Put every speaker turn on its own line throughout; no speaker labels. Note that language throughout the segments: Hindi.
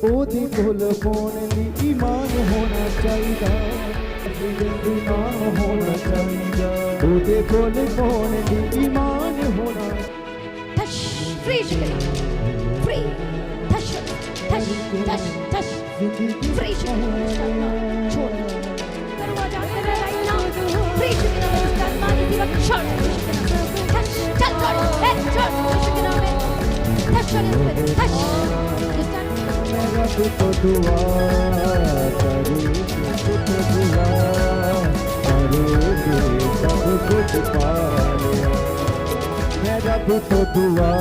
ओदे कोल पाउण लई ईमान होना चाहिदा, ईमान होना चाहिदा, ओदे कोल पाउण लई ईमान होना।
touch, free chicken, free, touch, touch, touch, touch, free chicken, छोड़, दरवाजा तेरा right now, free chicken में उसका मानी दिवा छोड़, touch, चल छोड़, छोड़, chicken में, touch छोड़ इसमें, touch,
मेरा तो दुआ करेगी, तो दुआ करेगी, सब कुछ पा लिया। मेरा तो दुआ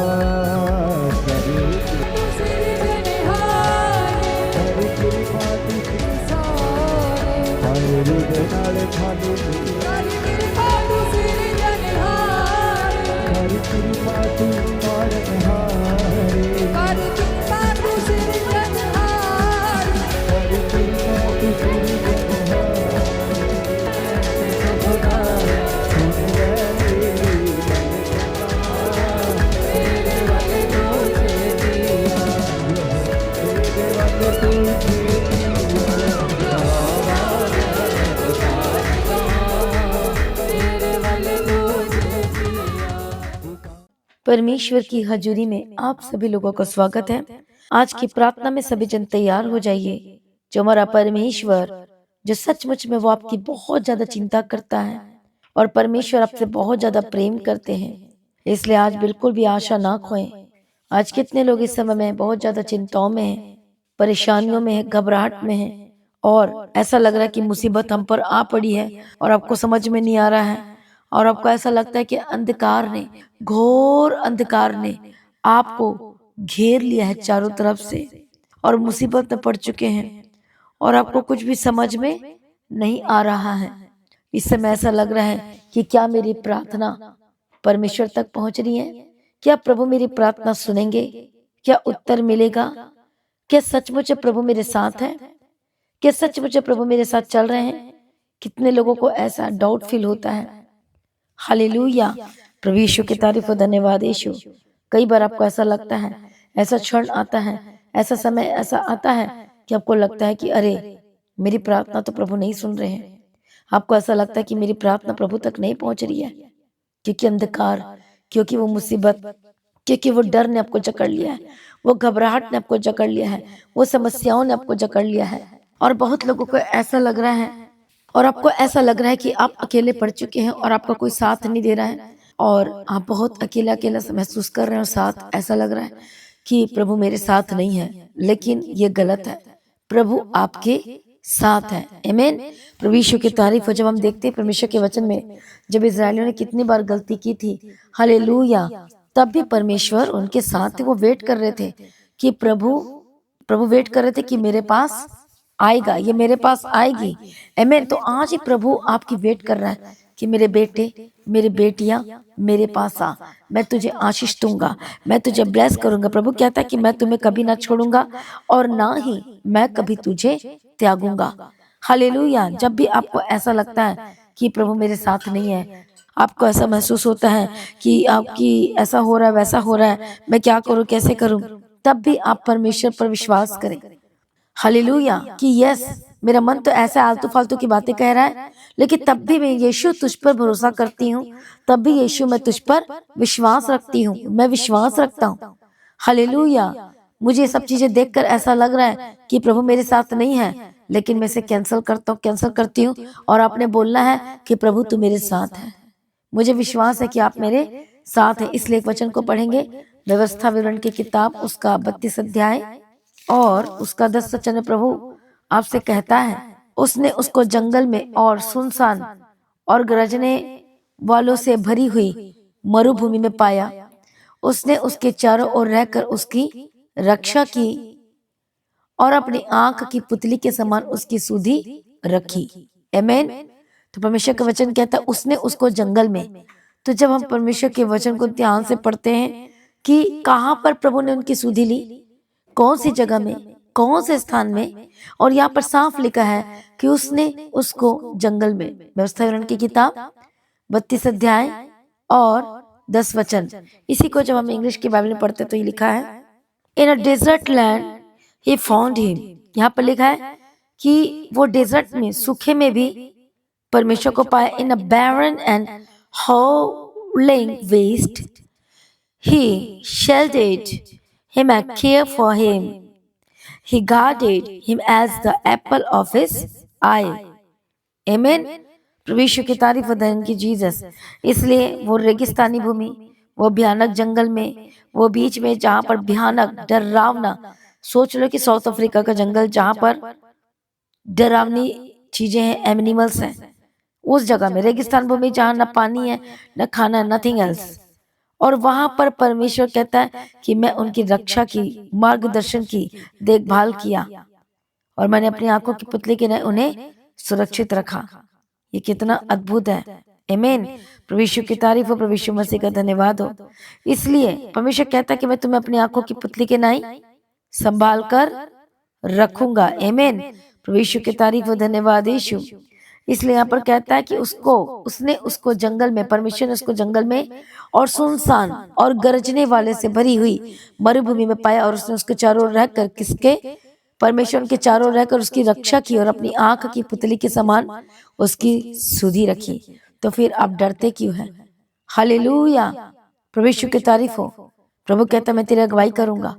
करेगी, हरी तेरी बात की सारे, हरे रुद नाले खाने में, हरी तेरी बात और नहारे,
परमेश्वर की हजूरी में आप सभी लोगों का स्वागत है। आज की प्रार्थना में सभी जन तैयार हो जाइए। जो हमारा परमेश्वर, जो सचमुच में वो आपकी बहुत ज्यादा चिंता करता है और परमेश्वर आपसे बहुत ज्यादा प्रेम करते हैं, इसलिए आज बिल्कुल भी आशा ना खोएं। आज कितने लोग इस समय में बहुत ज्यादा चिंताओं में हैं, परेशानियों में हैं, घबराहट में हैं और ऐसा लग रहा है कि मुसीबत हम पर आ पड़ी है और आपको समझ में नहीं आ रहा है और आपको ऐसा लगता है कि अंधकार ने, घोर अंधकार ने आपको घेर लिया है चारों तरफ से और मुसीबत में पड़ चुके हैं और आपको कुछ भी समझ में नहीं आ रहा है। इस समय ऐसा लग रहा है कि क्या मेरी प्रार्थना परमेश्वर तक पहुंच रही है? क्या प्रभु मेरी प्रार्थना सुनेंगे? क्या उत्तर मिलेगा? क्या सचमुच प्रभु मेरे साथ है? क्या सचमुच प्रभु मेरे साथ चल रहे हैं? कितने लोगों को ऐसा डाउट फील होता है। हालेलुया, प्रभु यीशु की तारीफ और धन्यवाद यीशु। कई बार आपको ऐसा लगता है, ऐसा क्षण आता है, ऐसा समय ऐसा आता है कि आपको लगता है कि अरे मेरी प्रार्थना तो प्रभु नहीं सुन रहे हैं। आपको ऐसा लगता है कि मेरी प्रार्थना प्रभु तक नहीं पहुंच रही है, क्योंकि अंधकार, क्योंकि वो मुसीबत, क्योंकि वो डर ने आपको जकड़ लिया है, वो घबराहट ने आपको जकड़ लिया है, वो समस्याओं ने आपको जकड़ लिया है। और बहुत लोगों को ऐसा लग रहा है और आपको ऐसा लग रहा है कि आप अकेले पड़ चुके हैं और आपका कोई साथ नहीं दे रहा है और आप बहुत अकेला अकेला महसूस कर रहे हैं और साथ ऐसा लग रहा है कि प्रभु मेरे साथ नहीं है। लेकिन ये गलत है, प्रभु आपके साथ है। आमीन। प्रभु यीशु की तारीफ हो। जब हम देखते हैं परमेश्वर के वचन में, जब इजरायलियों ने कितनी बार गलती की थी, हालेलुया, तब भी परमेश्वर उनके साथ थे। वो वेट कर रहे थे कि प्रभु वेट कर रहे थे कि मेरे पास आएगा, ये मेरे पास आएगी। आमीन। तो आज ही प्रभु आपकी वेट कर रहा है कि मेरे बेटे, मेरी बेटियां मेरे पास आ, मैं तुझे आशीष दूंगा, मैं तुझे ब्लेस करूंगा। प्रभु कहता है कि मैं तुम्हें कभी ना छोड़ूंगा और ना ही मैं कभी तुझे त्यागूंगा। हालेलुया। जब भी आपको ऐसा लगता है कि प्रभु मेरे साथ नहीं है, आपको ऐसा महसूस होता है कि आपकी ऐसा हो रहा है, वैसा हो रहा है, मैं क्या करूं, कैसे करूं, तब भी आप परमेश्वर पर विश्वास करें। हालेलुया। कि यस, मेरा मन तो ऐसा आलतू फालतू की बातें कह रहा है, लेकिन तब भी मैं यीशु तुझ पर भरोसा करती हूँ, तब भी यीशु मैं तुझ पर विश्वास रखती हूँ, मैं विश्वास रखता हूँ। हालेलुया। मुझे ये सब चीजें देखकर ऐसा लग रहा है कि प्रभु मेरे साथ नहीं है, लेकिन मैं इसे कैंसिल करता हूँ, कैंसिल करती हूँ और आपने बोलना है कि प्रभु तू मेरे साथ है। मुझे विश्वास है कि आप मेरे साथ हैं। इसलिए एक वचन को पढ़ेंगे, व्यवस्था विवरण की किताब उसका 32 अध्याय और उसका 10 वचन। प्रभु आपसे कहता है, उसने उसको जंगल में और सुनसान और गरजने वालों से भरी हुई मरुभूमि में पाया। उसने उसके चारों ओर रहकर उसकी रक्षा की और अपनी आंख की पुतली के समान उसकी सुधि रखी। आमीन। तो परमेश्वर का वचन कहता है उसने उसको जंगल में। तो जब हम परमेश्वर के वचन को ध्यान से पढ़ते हैं कि कहाँ पर प्रभु ने उनकी सुधि ली, कौन सी जगह में, कौन से स्थान में, और यहाँ पर साफ लिखा है कि उसने उसको जंगल में। व्यवस्था विवरण की किताब 32 अध्याय और 10 वचन। इसी को जब हम इंग्लिश की बाइबल में पढ़ते तो ये लिखा है, in a desert land he found him। यहाँ पर लिखा है कि वो डेजर्ट में, सूखे में भी परमेश्वर को पाया। इन अ barren and howling waste he sheltered him and cared for him। he guarded him as the apple of his eye। Amen। प्रभु यीशु की तारीफ हो धन की जीसस। इसलिए वो रेगिस्तानी भूमि, वो भयानक जंगल में, वो बीच में जहां पर भयानक डरावना, सोच लो कि साउथ अफ्रीका का जंगल जहां पर डरावनी चीजें हैं, एनिमल्स हैं, उस जगह में रेगिस्तान भूमि जहां न पानी है न खाना, नथिंग एल्स। और वहां पर परमेश्वर कहता है कि मैं उनकी रक्षा की, मार्गदर्शन की, देखभाल किया और मैंने अपनी आंखों की पुतली के उन्हें सुरक्षित रखा। ये कितना अद्भुत है। आमीन। प्रभु यीशु की तारीफ हो, प्रभु यीशु मसीह का धन्यवाद हो। इसलिए परमेश्वर कहता है कि मैं तुम्हें अपनी आंखों की पुतली के नाई संभाल कर रखूंगा। आमीन। प्रभु यीशु की तारीफ हो, धन्यवाद यीशु। इसलिए यहाँ पर कहता है कि उसने उसको जंगल में, परमेश्वर ने उसको जंगल में और सुनसान और गरजने वाले से भरी हुई मरुभूमि में पाया और उसने उसके चारों ओर रहकर, किसके? परमेश्वर के चारों ओर रहकर उसकी रक्षा की और अपनी आंख की पुतली के समान उसकी सुधि रखी। तो फिर आप डरते क्यों हैं? हालेलुया। प्रभु यीशु की तारीफ हो। प्रभु कहता मैं तेरी अगुवाई करूंगा।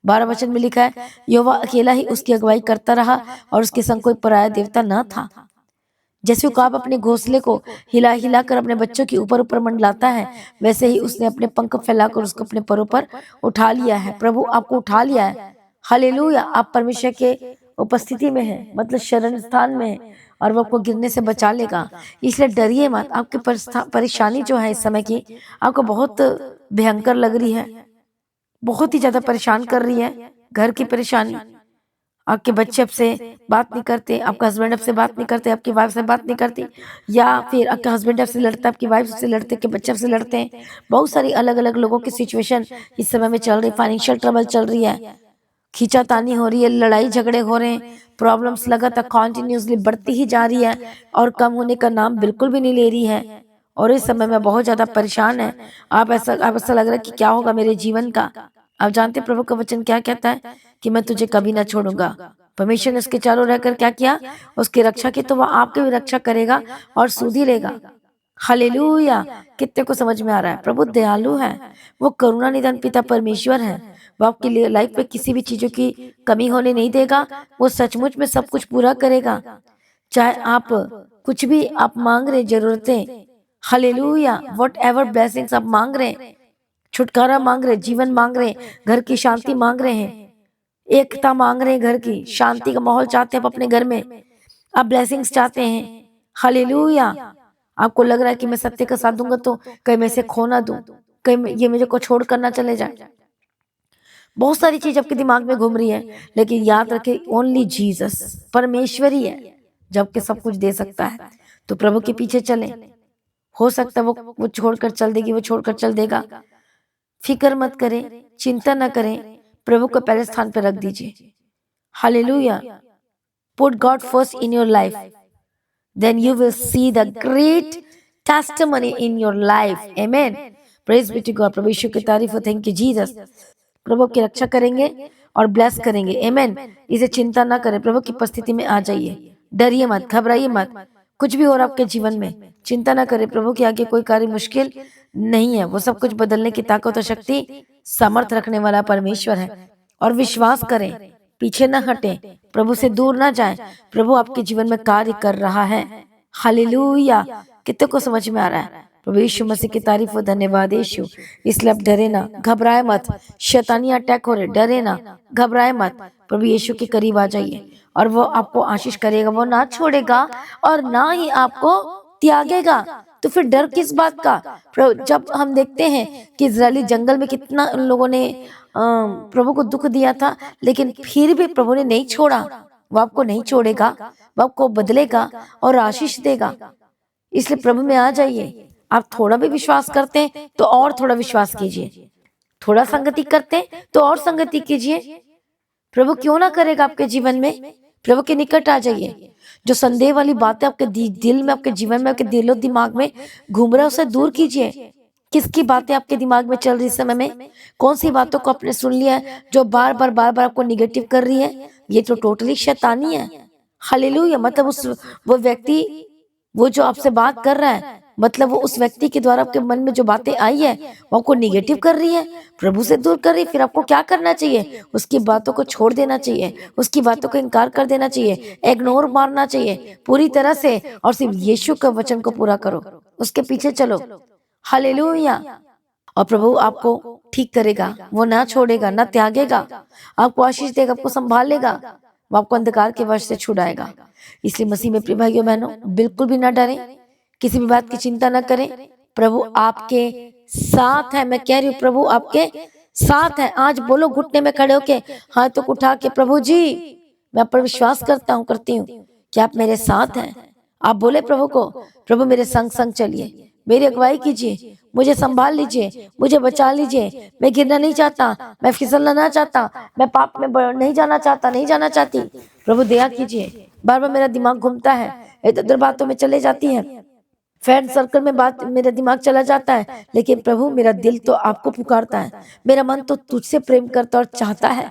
12 वचन में लिखा है यहोवा अकेला ही उसकी अगुवाई करता रहा और उसके संग कोई पराया देवता न था। जैसे उकाब अपने घोंसले को हिला हिला कर अपने बच्चों के ऊपर ऊपर मंडलाता है, वैसे ही उसने अपने पंख फैलाकर उसको अपने परों पर उठा लिया है। प्रभु आपको उठा लिया है। हालेलुया। आप परमेश्वर के उपस्थिति में हैं, मतलब शरण स्थान में है और वो आपको गिरने से बचा लेगा। इसलिए डरिए मत। आपकी परेशानी जो है इस समय की आपको बहुत भयंकर लग रही है, बहुत ही ज्यादा परेशान कर रही है। घर की परेशानी, आपके बच्चे आपसे बात नहीं करते, आपका हस्बैंड आपसे बात नहीं करते, आपकी वाइफ से बात नहीं करती, या फिर आपका हस्बैंड आपसे लड़ता है, आपकी वाइफ से लड़ते, आपके बच्चे आपसे लड़ते हैं। बहुत सारी अलग अलग लोगों की सिचुएशन इस समय में चल रही। फाइनेंशियल ट्रबल चल रही है, खींचातानी हो रही है, लड़ाई झगड़े हो रहे हैं, प्रॉब्लम्स लगातार कॉन्टिन्यूसली बढ़ती ही जा रही है और कम होने का नाम बिल्कुल भी नहीं ले रही है। और इस समय में बहुत ज्यादा परेशान है आप। ऐसा लग रहा है कि क्या होगा मेरे जीवन का। आप जानते प्रभु का वचन क्या कहता है कि मैं तुझे कभी ना छोड़ूंगा। परमेश्वर ने उसके चारों रहकर क्या किया? उसकी रक्षा की, तो वह आपकी भी रक्षा करेगा और सुधि लेगा। हालेलुया। कितने को समझ में आ रहा है? प्रभु दयालु है, वो करुणा निधान पिता परमेश्वर है। वो आपके लिए लाइफ में किसी भी चीजों की कमी होने नहीं देगा। वो सचमुच में सब कुछ पूरा करेगा। चाहे आप कुछ भी आप मांग रहे, जरूरतें, हालेलुया, वॉट एवर ब्लेसिंग्स आप मांग रहे हैं, छुटकारा मांग रहे, जीवन मांग रहे, घर की शांति मांग रहे हैं, एकता मांग रहे हैं, घर की शांति का माहौल चाहते हैं आप अपने घर में, आप ब्लेसिंग्स चाहते हैं, हालेलुया। आपको लग रहा है कि मैं सत्य का साथ दूंगा तो कहीं मैं इसे खो ना दूं, कहीं ये मुझे को छोड़ कर ना चले जाए। बहुत सारी चीज आपके दिमाग में घूम रही है, लेकिन याद रखे ओनली जीसस परमेश्वर ही है जबकि सब कुछ दे सकता है। तो प्रभु के पीछे चले, हो सकता है वो छोड़कर चल देगी, वो छोड़कर चल देगा। फिक्र मत करें, चिंता न करें, प्रभु को पहले स्थान पर रख दीजिए। Hallelujah. Put God first in your life, then you will see the great testimony in your life. Amen. Praise be to God. प्रभु यीशु की तारीफ हो। Thank you Jesus. प्रभु की रक्षा करेंगे और ब्लेस करेंगे। आमेन। इसे चिंता ना करें, प्रभु की उपस्थिति में आ जाइए। डरिए मत, घबराइए मत। कुछ भी हो रहा आपके जीवन में, चिंता ना करें। प्रभु के आगे कोई कार्य मुश्किल नहीं है। वो सब कुछ बदलने की ताकत और शक्ति, सामर्थ रखने वाला परमेश्वर है। और विश्वास करें, पीछे न हटें, प्रभु से दूर ना जाएं। प्रभु आपके जीवन में कार्य कर रहा है। हालेलुया। कितने को समझ में आ रहा है? प्रभु यीशु मसीह की तारीफ हो। धन्यवाद यीशु। इसलिए आप डरे ना, घबराए मत। शैतानी अटैक हो रहे, डरे ना, घबराए मत। प्रभु यीशु के करीब आ जाइए और वो आपको आशीष करेगा। वो ना छोड़ेगा और ना ही आपको त्यागेगा। तो फिर डर किस बात का? जब हम देखते हैं कि इजरायली जंगल में कितना उन लोगों ने प्रभु को दुख दिया था, लेकिन फिर भी प्रभु ने नहीं छोड़ा। वो आपको नहीं छोड़ेगा, वो आपको बदलेगा और आशीष देगा। इसलिए प्रभु में आ जाइए। आप थोड़ा भी विश्वास करते हैं तो और थोड़ा विश्वास कीजिए, थोड़ा संगति करते हैं तो और संगति कीजिए। प्रभु क्यों ना करेगा आपके जीवन में। प्रभु के निकट आ जाइए। जो संदेह वाली बातें आपके दिल में, आपके जीवन में, आपके दिलो दिमाग में घूम रहा है, उसे दूर कीजिए। किसकी बातें आपके दिमाग में चल रही इस समय में? कौन सी बातों को आपने सुन लिया है जो बार बार आपको निगेटिव कर रही है? ये तो टोटली शैतानी है। हालेलुया। मतलब उस वो व्यक्ति, वो जो आपसे बात कर रहा है, मतलब वो उस व्यक्ति के द्वारा आपके मन में जो बातें आई है वो आपको निगेटिव कर रही है, प्रभु से दूर कर रही है। फिर आपको क्या करना चाहिए? उसकी बातों को छोड़ देना चाहिए, उसकी बातों को इनकार कर देना चाहिए, इग्नोर मारना चाहिए पूरी तरह से, और सिर्फ यीशु के वचन को पूरा करो, उसके पीछे चलो। हालेलुया। और प्रभु आपको ठीक करेगा, वो ना छोड़ेगा, ना त्यागेगा, आपको आशीष देगा, आपको संभालेगा, वो आपको अंधकार के वश से छुड़ाएगा। इसलिए मसीह में प्रिय भाइयों बहनों, बिल्कुल भी ना डरें, किसी भी बात की चिंता ना करें। प्रभु आपके साथ है। मैं कह रही हूँ प्रभु आपके साथ है। आज बोलो घुटने में खड़े होके, हाथों को उठा के, प्रभु जी मैं आप पर विश्वास करता हूँ, करती हूँ कि आप मेरे साथ हैं। आप बोले प्रभु को, प्रभु मेरे संग संग चलिए, मेरी अगुवाई कीजिए, मुझे संभाल लीजिए, मुझे बचा लीजिए। मैं गिरना नहीं चाहता, मैं फिसलना ना चाहता, मैं पाप में नहीं जाना चाहता, नहीं जाना चाहती। प्रभु दया कीजिए। बार बार मेरा दिमाग घूमता है, इधर उधर बातों में चले जाती है, फ्रेंड सर्कल में बात, मेरा दिमाग चला जाता है, लेकिन प्रभु मेरा दिल तो आपको पुकारता है, मेरा मन तो तुझसे प्रेम करता और चाहता है।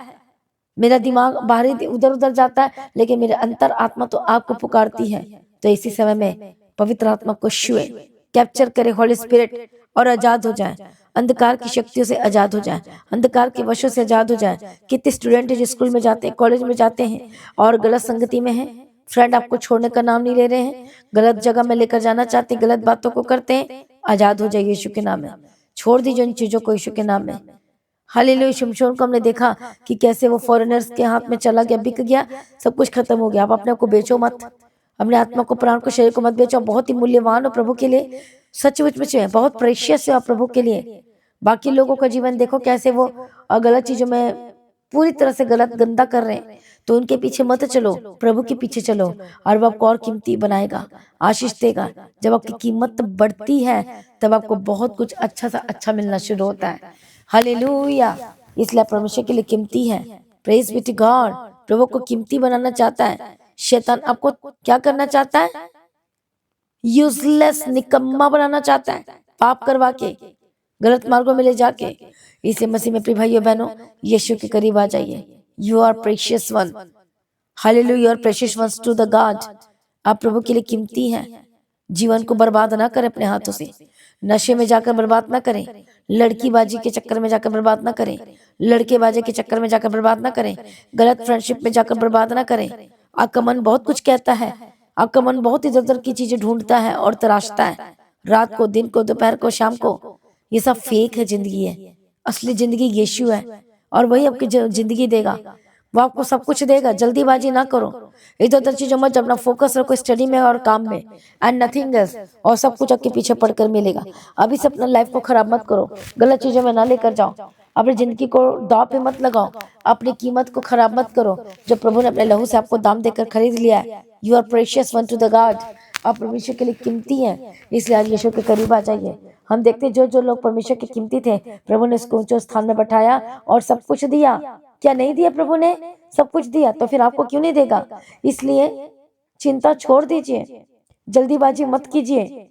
मेरा दिमाग बाहरी उधर उधर जाता है, लेकिन मेरे अंतर आत्मा तो आपको पुकारती है। तो इसी समय में पवित्र आत्मा को छुए, कैप्चर करे होली स्पिरिट, और आजाद हो जाए, अंधकार की शक्तियों से आजाद हो जाए, अंधकार के वशों से आजाद हो जाए। कितने स्टूडेंट जो स्कूल में जाते हैं, कॉलेज में जाते हैं और गलत संगति में हैं, फ्रेंड आपको छोड़ने का नाम नहीं ले रहे हैं, गलत जगह में लेकर जाना चाहते हैं, गलत बातों को करते हैं, आजाद हो जाइए यीशु के नाम में। छोड़ दीजिए उन चीजों को यीशु के नाम में। हालेलुया। शिमशोन को हमने देखा कि कैसे वो फॉरेनर्स के हाथ में चला गया, बिक गया, सब कुछ खत्म हो गया। आप अपने को बेचो मत, अपने आत्मा को, प्राण को, शरीर को मत बेचो। बहुत ही मूल्यवान हो प्रभु के लिए, सचमुच में बहुत प्रेशियस है प्रभु के लिए। बाकी लोगों का जीवन देखो कैसे वो गलत चीजों में पूरी तरह से गलत गंदा कर रहे हैं, तो उनके पीछे मत चलो, प्रभु के पीछे चलो, और वो आपको और कीमती बनाएगा, आशीष देगा। जब आपकी कीमत बढ़ती है तब आपको बहुत कुछ अच्छा सा अच्छा मिलना शुरू होता है। हालेलुया। इसलिए परमेश्वर के लिए कीमती है। Praise be to God. प्रभु को कीमती बनाना चाहता है। शैतान आपको क्या करना चाहता है? यूजलेस, निकम्मा बनाना चाहता है, पाप करवा के, गलत मार्गों में ले जाके। इसलिए मसीह में प्रिय भाइयों बहनों, यीशु के करीब आ जाइए। You are precious one. Hallelujah. You are precious ones to the God. आप प्रभु के लिए कीमती हैं। जीवन को बर्बाद ना करें अपने हाथों से, नशे में जाकर बर्बाद ना करें, लड़की बाजी के चक्कर में जाकर बर्बाद ना करें, लड़के बाजी के चक्कर में जाकर बर्बाद ना करें, गलत फ्रेंडशिप में जाकर बर्बाद ना करें। आपका मन बहुत कुछ कहता है, आपका मन बहुत इधर उधर की चीजें ढूंढता है और तराशता है, रात को, दिन को, दोपहर को, शाम को। ये सब फेक है जिंदगी है। असली जिंदगी यीशु है, और वही आपकी जिंदगी देगा, वो आपको सब कुछ देगा। जल्दीबाजी ना करो, इधर उधर चीजों मत, अपना फोकस रखो स्टडी में और काम में, एंड नथिंग एल्स, और सब कुछ आपके पीछे पड़कर मिलेगा। अभी से अपना लाइफ को खराब मत करो, गलत चीजों में ना लेकर जाओ, अपनी जिंदगी को दांव पे मत लगाओ, अपनी कीमत को खराब मत करो जो प्रभु ने अपने लहू से आपको दाम देकर खरीद लिया है। You are precious one to the God. आप परमेश्वर के लिए कीमती हैं, इसलिए आज यीशु के करीब आ जाइए। हम देखते जो लोग परमेश्वर के कीमती थे, प्रभु ने उसको ऊंचे स्थान में बैठाया और सब कुछ दिया। क्या नहीं दिया? प्रभु ने सब कुछ दिया, तो फिर आपको क्यों नहीं देगा? इसलिए चिंता छोड़ दीजिए, जल्दीबाजी मत कीजिए,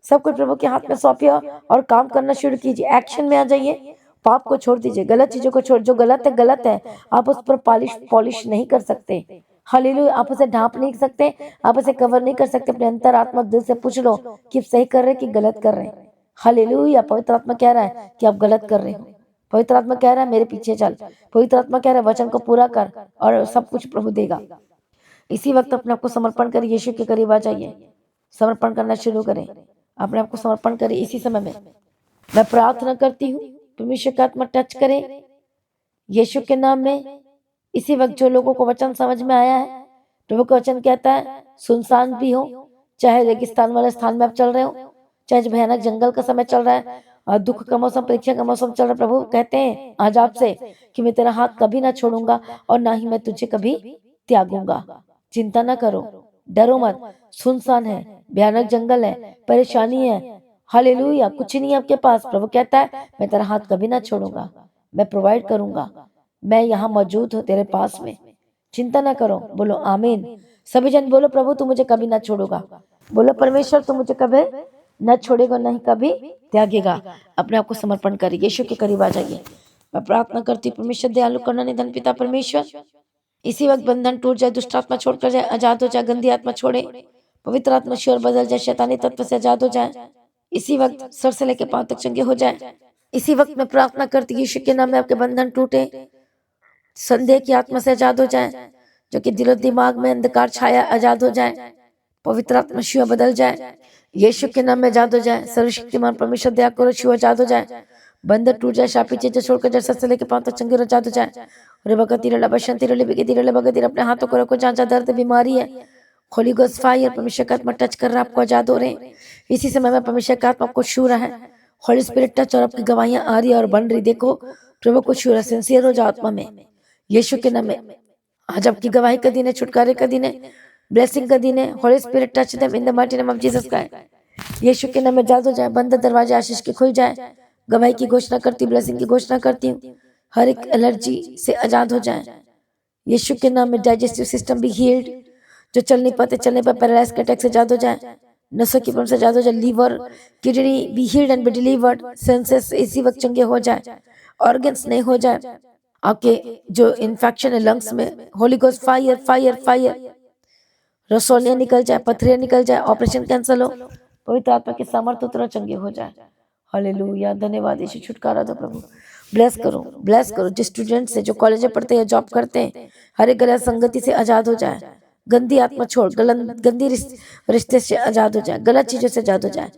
सब कुछ प्रभु के हाथ में सौंपिए और काम करना शुरू कीजिए। एक्शन में आ जाइए, पाप को छोड़ दीजिए, गलत चीजों को छोड़, जो गलत है आप उस पर पॉलिश नहीं कर सकते। हालेलुया। आप उसे ढांप नहीं सकते, आप उसे कवर नहीं कर सकते। अपने अंतर आत्मा दिल से पूछ लो कि सही कर रहे कि गलत कर रहे हैं। हालेलुया। पवित्र आत्मा कह रहा है कि आप गलत कर रहे हो, पवित्र आत्मा कह रहा है मेरे पीछे चल, पवित्र आत्मा कह रहा है वचन को पूरा कर, और सब कुछ प्रभु देगा। इसी वक्त अपने आपको समर्पण कर यीशु के करीब आ जाइए, समर्पण करना शुरू करें, अपने आपको समर्पण करें। इसी समय में मैं प्रार्थना करती हूँ, परमेश्वर का आत्मा टच करे यीशु के नाम में। इसी वक्त जो लोगों को वचन समझ में आया है, प्रभु का वचन कहता है सुनसान भी हो, चाहे रेगिस्तान वाले स्थान में आप चल रहे हो, चाहे भयानक जंगल का समय चल रहा है और दुख का मौसम, परीक्षा का मौसम चल रहा है, प्रभु कहते हैं आज आपसे कि मैं तेरा हाथ कभी ना छोड़ूंगा और ना ही मैं तुझे कभी त्यागूंगा। चिंता ना करो, डरो मत। सुनसान है, भयानक जंगल है, परेशानी है, हालेलुया, कुछ नहीं आपके पास। प्रभु कहता है मैं तेरा हाथ कभी ना छोड़ूंगा, मैं प्रोवाइड करूंगा, मैं यहाँ मौजूद हूँ तेरे पास में, चिंता ना करो। बोलो आमीन। सभी जन बोलो प्रभु तू मुझे कभी ना छोड़ूगा। बोलो परमेश्वर तू मुझे कभी न छोड़ेगा न ही कभी त्यागेगा। अपने आप को समर्पण करिए, यीशु के करीब आ जाइए। मैं प्रार्थना करती हूँ परमेश्वर दयालु करुणा निधन पिता परमेश्वर, इसी वक्त बंधन टूट जाए, दुष्ट आत्मा छोड़कर जाए, आजाद हो जाए, गंदी आत्मा छोड़े, पवित्र आत्मा श्योर बदल जाए, शैतानी तत्व से आजाद हो जाए, इसी वक्त सर से लेकर पांव तक चंगे हो जाए। इसी वक्त मैं प्रार्थना करती हूँ यीशु के नाम में आपके बंधन टूटे, संदेह की आत्मा से आजाद हो जाए, जो कि दिलो दिमाग में अंधकार छाया आजाद हो जाए, पवित्र आत्मा शिव बदल जाए, यीशु के नाम में आजाद हो जाए। सर्वशक्तिमान परमेश्वर दया करो, शिव आजाद हो जाए, बंधन टूट जाए, शापी चीजें छोड़कर जाए, सर से लेकर पांव तक चंगे और आजाद हो जाए। रे बगती रे बशंती रे बिगती रे बगती, अपने हाथों को रखो जहाँ जहाँ दर्द बीमारी है, होली गोस्ट फायर परमेश्वर का आत्मा टच कर रहा है, आपको आजाद हो रहे हैं। इसी समय में परमेश्वर का आत्मा आपको छू रहा है, होली स्पिरिट टच, और आपकी गवाहियां आ रही है और बन रही। देखो प्रभु को छू रहा है, सिंसियर हो जाओ आत्मा में, यीशु के नाम में। आज आपकी गवाही का दिन है, छुटकारे का दिन है, ब्लेसिंग का दिन है। Holy Spirit touch them in the mighty name of Jesus Christ. Yeshu के नाम में आजाद हो जाए, बंद दरवाजे आशीष के खुल जाए। गवाही की घोषणा करती हूँ, ब्लेसिंग की घोषणा करती हूँ, हर एक एलर्जी से आजाद हो जाए यीशु के नाम में। डाइजेस्टिव सिस्टम भी हील्ड, जो चल नहीं पाते चलने पर पैरालाइज के अटैक से आजाद हो जाए, नसों की प्रॉब्लम से आजाद हो जाए, liver kidney be healed and be delivered, senses इसी वक्त चंगे हो जाए, ऑर्गन्स नहीं हो जाए, आपके जो इन्फेक्शन है लंग्स में, Holy Ghost fire fire fire, रसोलियां निकल जाए, पथरियां निकल जाए, ऑपरेशन कैंसिल हो, पवित्र आत्मा के सामर्थ्य उतरो, चंगे हो जाए। हालेलुया, धन्यवाद यीशु, छुटकारा दो प्रभु, ब्लेस करो, ब्लेस करो। जिस स्टूडेंट से जो कॉलेज में पढ़ते हैं, जॉब करते हैं, हर एक गलत संगति से आजाद हो जाए, गंदी आत्मा छोड़, गंदी रिश्ते से आजाद हो जाए, गलत चीजों से आजाद हो जाए,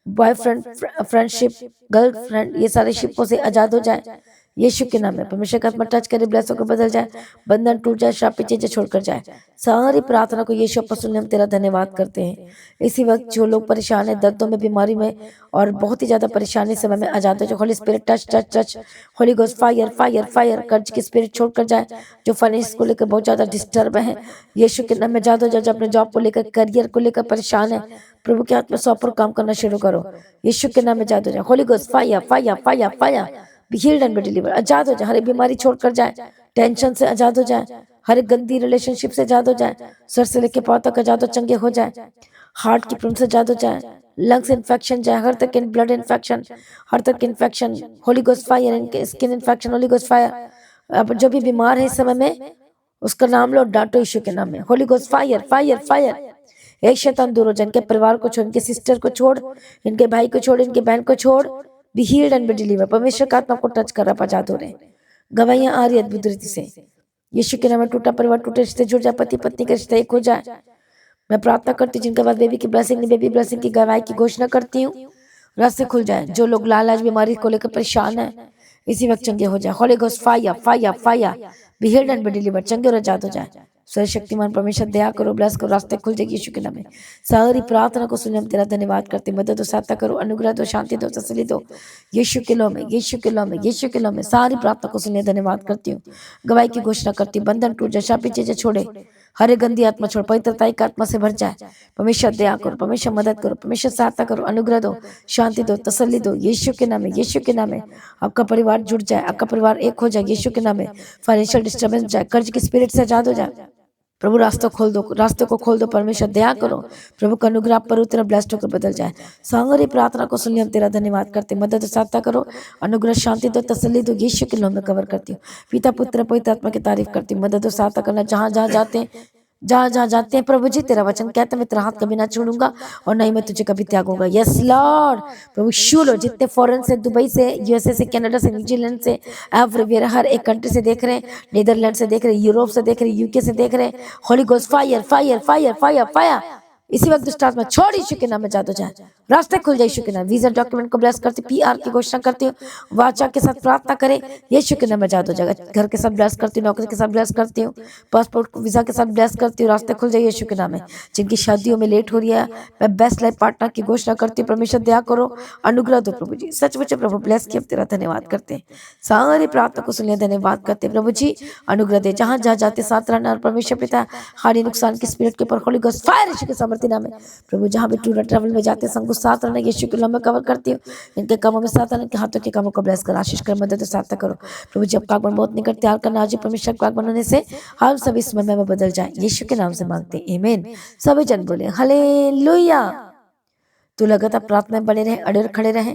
बॉयफ्रेंड फ्रेंडशिप गर्लफ्रेंड ये सारे शिपों से आजाद हो जाए यीशु के नाम में। परमेश्वर का आत्मा टच करे, ब्लेस होकर बदल जाए, बंधन टूट जाए, श्रापित चीजें छोड़कर जाए। सारी प्रार्थना को यीशु पर सुनने हम तेरा धन्यवाद करते हैं। इसी वक्त जो लोग परेशान है, दर्दों में, बीमारी में और बहुत ही ज्यादा परेशानी समय में आजाद हो जाए। Holi Spirit touch touch touch, Holi Ghost fire fire fire, कर्ज की स्पिरिट छोड़कर जाए, जो फाइनेंस को लेकर बहुत ज्यादा डिस्टर्ब है, यीशु के नाम में आजाद हो जाए। जो अपने जॉब को लेकर, करियर को लेकर परेशान है, प्रभु के हाथ में सौंप काम करना शुरू करो, यीशु के नाम में आजाद हो जाए। Holy Ghost fire fire fire fire, be healed and be delivered, आजाद हो जाए, हर एक बीमारी छोड़कर जाए, टेंशन से आजाद हो जाए, हर एक गंदी रिलेशनशिप से आजाद हो जाए, सर से लेकर पांव तक आजाद हो, चंगे हो जाए, हार्ट की प्रॉब्लम से आजाद हो जाए, लंग्स इन्फेक्शन जाए, हर तक ब्लड इन्फेक्शन, हर तक इन्फेक्शन, होली गोस्ट फायर, इनके skin infection, Holi Ghost fire. अब जो भी बीमार है इस समय में, उसका नाम लो, डांटो यीशु के नाम में, Holy Ghost fire fire fire. एक शैतान दूर हो जाए, इनके परिवार को छोड़, इनके सिस्टर को छोड़, इनके भाई को छोड़, इनके बहन को छोड़, B healed and be deliver. परमेश्वर का आत्मा को टच कर रहा, आजाद हो रहे, गवाहियां आ रही अद्भुत रीति से, यीशु के नाम में। टूटा परिवार, टूटे रिश्ते जुड़ जाए, पति पत्नी के रिश्ते एक हो जाए। मैं प्रार्थना करती हूँ जिनके पास बेबी की ब्लेसिंग नहीं, बेबी ब्लेसिंग की गवाही की घोषणा करती हूँ, रास्ते खुल जाए। जो लोग लालाज बीमारी को लेकर परेशान है, इसी वक्त चंगे हो जाए। Holy Ghost fire fire fire, be healed and be deliver, चंगे और आजाद हो जाए। सर्वशक्तिमान परमेश्वर दया करो, ब्लेस करो, रास्ते खुल जाएगी यीशु के नाम में। सारी प्रार्थना को सुने हम तेरा धन्यवाद करते, मदद दो, सहायता करो, अनुग्रह दो, शांति दो, तसल्ली दो, यीशु के नाम में, यीशु के नाम में, यीशु के नाम में। सारी प्रार्थना को सुने धन्यवाद करती हूँ, गवाही की घोषणा करती हूँ, बंधन टूट जाए, शापित चीजें छोड़े, हरे गंदी आत्मा छोड़, पवित्रता की आत्मा से भर जाए। परमेश्वर दया करो, परमेश्वर मदद करो, परमेश्वर सहायता करो, अनुग्रह दो, शांति दो, तसल्ली दो, यीशु के नाम में, यीशु के नाम में। आपका परिवार जुड़ जाए, आपका परिवार एक हो जाए, यीशु के नाम में। फाइनेंशियल डिस्टर्बेंस जाए, कर्ज की स्पिरिट से आजाद हो जाए। प्रभु रास्ता खोल दो, रास्ते को खोल दो, परमेश्वर दया करो, प्रभु का अनुग्रह पर उतर, ब्लेस्ड होकर बदल जाए। सारी प्रार्थना को सुन हम तेरा धन्यवाद करते, मदद सहायता करो, अनुग्रह शांति दो, तसल्ली दो, यीशु के नाम में कवर करती हूँ। पिता पुत्र पवित्र आत्मा की तारीफ करती हूँ, मदद सहायता करना जहाँ जहाँ जाते हैं, जहाँ जहाँ जाते हैं। प्रभु जी तेरा वचन कहते हैं, मैं तेरा हाथ कभी ना छोड़ूंगा और नहीं मैं तुझे कभी त्यागूंगा। यस लॉर्ड, प्रभु शू लो, जितने फॉरेन से, दुबई से, यूएसए से, कनाडा से, न्यूजीलैंड से, एवरीवेयर, हर एक कंट्री से देख रहे हैं, नीदरलैंड से देख रहे हैं, यूरोप से देख रहे हैं, यूके से देख रहे हैं, Holi Ghost fire fire fire fire fire. इसी वक्त दुष्ट आत्मा छोड़, यीशु के नाम में जादू जाए, रास्ते खुल जाए यीशु के नाम। वीजा डॉक्यूमेंट को ब्लेस करती, पीआर की घोषणा करती हूँ, वाचा के साथ प्रार्थना करें, यीशु के नाम में जादू जाएगा। घर के साथ ब्लेस करती हूँ, नौकरी के साथ ब्लेस करती हूँ, पासपोर्ट वीजा के साथ ब्लेस करती हूँ, रास्ते खुल जाए यीशु के नाम में। जिनकी शादियों में लेट हो रही है, मैं बेस्ट लाइफ पार्टनर की घोषणा करती हूँ, परमेश्वर दया करो, अनुग्रह दो प्रभु जी। सचमुच प्रभु ब्लेस किया, तेरा धन्यवाद करते हैं, सारी प्रार्थना को सुनिए, धन्यवाद करते हैं प्रभु जी। अनुग्रह दे, जहाँ जहाँ जाते साथ रहना, और परमेश्वर पिता हानि नुकसान की स्पिरिट के ऊपर होली गोस्ट फायर यीशु के सामर्थ्य नाम में। प्रभु जहाँ भी टूर ट्रैवल में जाते संग साथ रहना, यीशु के नाम में कवर करती हूँ। इनके कामों में साथ रहना, इनके हाथों के कामों को ब्लेस कर, आशीष कर, मदद सहायता करो प्रभु जी। अब कागबन बहुत निकट तैयार करना, आज परमेश्वर काग बनाने से हम सभी इस समय में बदल जाए, यीशु के नाम से मांगते हैं, आमीन। सभी जन बोले हालेलुया। तो लगातार प्रार्थना में बने रहें, अड़े खड़े रहें,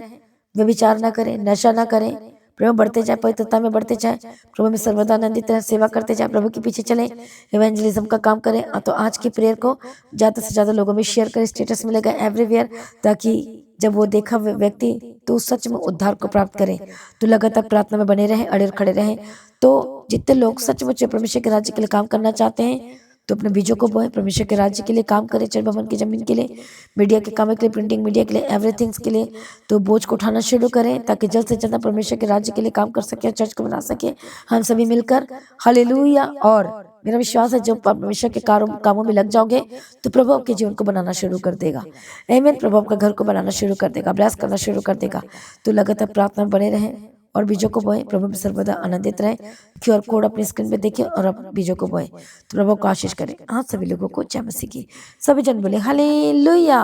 व्यभिचार ना करें, नशा ना करें, प्रभु बढ़ते जाए, पवित्रता में बढ़ते जाए, प्रभु में सर्वदा आनंदित रहे, सेवा करते जाए, प्रभु के पीछे चले, इवेंजलिज्म का काम करें। तो आज की प्रेयर को ज़्यादा से ज़्यादा लोगों में शेयर करें, स्टेटस मिलेगा एवरीवेयर, ताकि जब वो देखा व्यक्ति तो सच में उद्धार को प्राप्त करे। तो लगातार प्रार्थना में बने रहें, अड़े खड़े रहें। तो जितने लोग सचमुच परमेश्वर के राज्य के लिए काम करना चाहते हैं तो अपने बीजों को बोए, परमेश्वर के राज्य के लिए काम करें, चर्च भवन की जमीन के लिए, मीडिया के काम के लिए, प्रिंटिंग मीडिया के लिए, एवरीथिंग्स के लिए। तो बोझ को उठाना शुरू करें ताकि जल्द से जल्द परमेश्वर के राज्य के लिए काम कर सके, चर्च को बना सके हम सभी मिलकर। हालेलुया। और मेरा विश्वास है जब परमेश्वर के कामों में लग जाओगे तो प्रभु आपके जीवन को बनाना शुरू कर देगा। आमीन। प्रभु आपका घर को बनाना शुरू कर देगा, ब्लेस करना शुरू कर देगा। तो लगातार प्रार्थना में बने रहें और बीजों को बोए, प्रभु में सर्वदा आनंदित रहे। QR कोड अपनी स्क्रीन पे देखिए और आप बीजों को बोए। तो प्रभु को आशीष करें। आप सभी लोगों को जय मसीह की। सभी जन बोले हालेलुया।